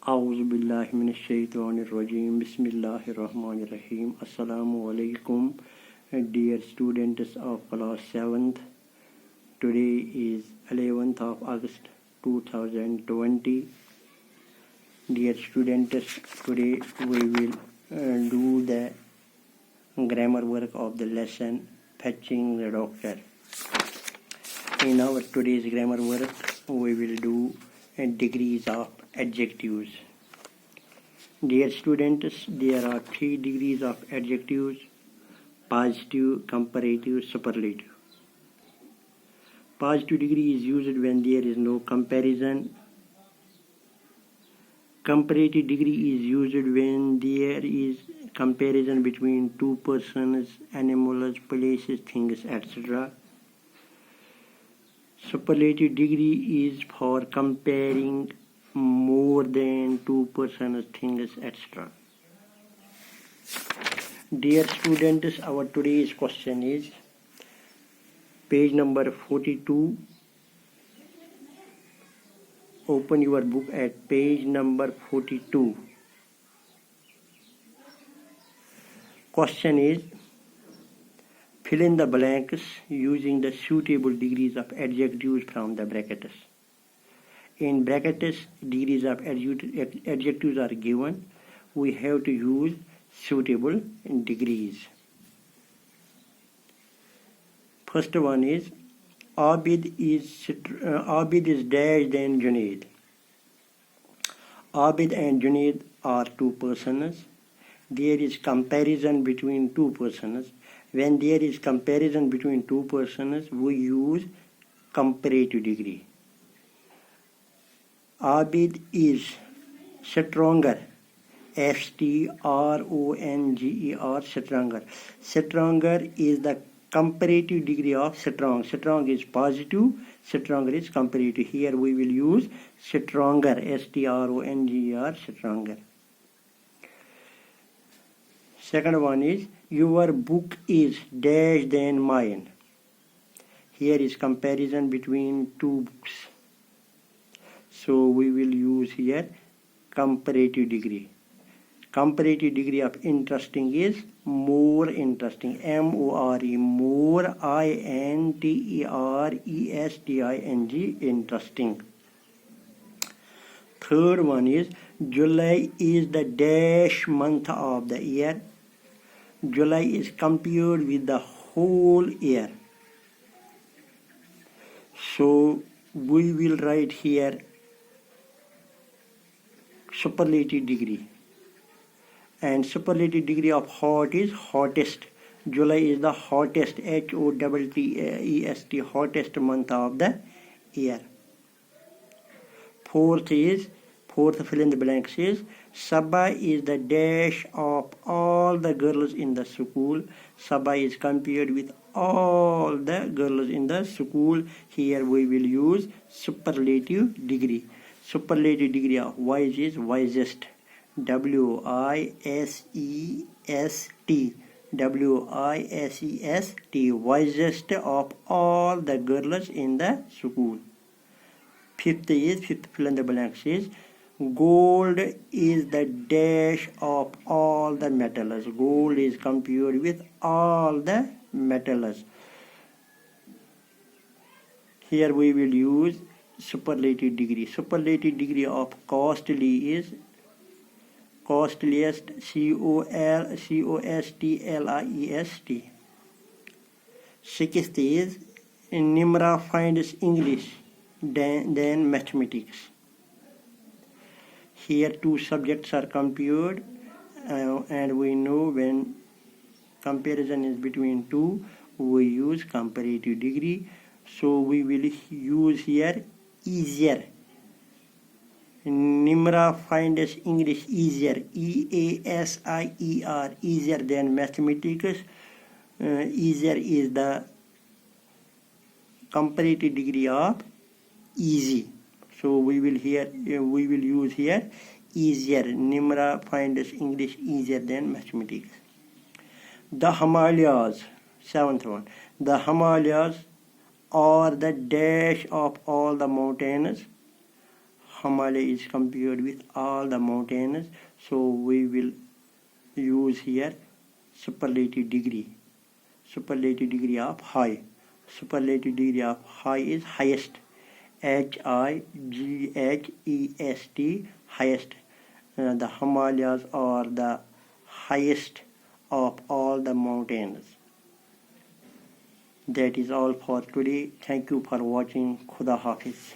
A'udhu billahi minash shaitanir rajim. Bismillahir rahmanir rahim. Assalamu alaikum, dear students of class 7th. Today is 11th of August 2020. Dear students, today we will do the grammar work of the lesson Fetching the Doctor. In our today's grammar work, we will do degrees of adjectives. Dear students, there are 3 degrees of adjectives: positive, comparative, superlative. Positive degree is used when there is no comparison. Comparative degree is used when there is comparison between 2 persons, animals, places, things, etc. Superlative degree is for comparing more than 2 persons, things, etc. Dear students, our today's question is page number 42. Open your book at page number 42. Question is, fill in the blanks using the suitable degrees of adjectives from the brackets. In brackets, degrees of adjectives are given. We have to use suitable degrees. First one is, Abid is dash than Junaid. Abid and Junaid are 2 persons. There is comparison between 2 persons. When there is comparison between 2 persons, we use comparative degree. Abid is stronger. S-T-R-O-N-G-E-R, stronger. Stronger is the comparative degree of strong. Strong is positive, stronger is comparative. Here we will use stronger, S-T-R-O-N-G-E-R, stronger. Second one is, your book is dash than mine. Here is comparison between 2 books. So we will use here comparative degree. Comparative degree of interesting is more interesting. M-O-R-E, more, I-N-T-E-R-E-S-T-I-N-G, interesting. Third one is, July is the dash month of the year. July is compared with the whole year. So we will write here superlative degree. And superlative degree of hot is hottest. July is the hottest, H-O-T-T-E-S-T, hottest month of the year. Fourth fill in the blanks is, Sabha is the dash of all the girls in the school. Sabha is compared with all the girls in the school. Here we will use superlative degree. Superlative degree of wise is wisest. W-I-S-E-S-T. W-I-S-E-S-T. Wisest of all the girls in the school. Fifth fill in the blanks is, gold is the dash of all the metals. Gold is compared with all the metals. Here we will use superlative degree. Superlative degree of costly is costliest, C-O-S-T-L-I-E-S-T. Sixth is, Nimra finds English than mathematics. Here 2 subjects are compared, and we know when comparison is between 2, we use comparative degree. So we will use here easier. Nimra finds English easier, E-A-S-I-E-R, easier than mathematics. Easier is the comparative degree of easy. So we will use here easier. Nimra finds English easier than mathematics. The Himalayas, 7th one. The Himalayas are the dash of all the mountains. Himalaya is compared with all the mountains, so we will use here superlative degree. Superlative degree of high. Superlative degree of high is highest. Highest, highest. The Himalayas are the highest of all the mountains. That is all for today. Thank you for watching. Khuda Hafiz.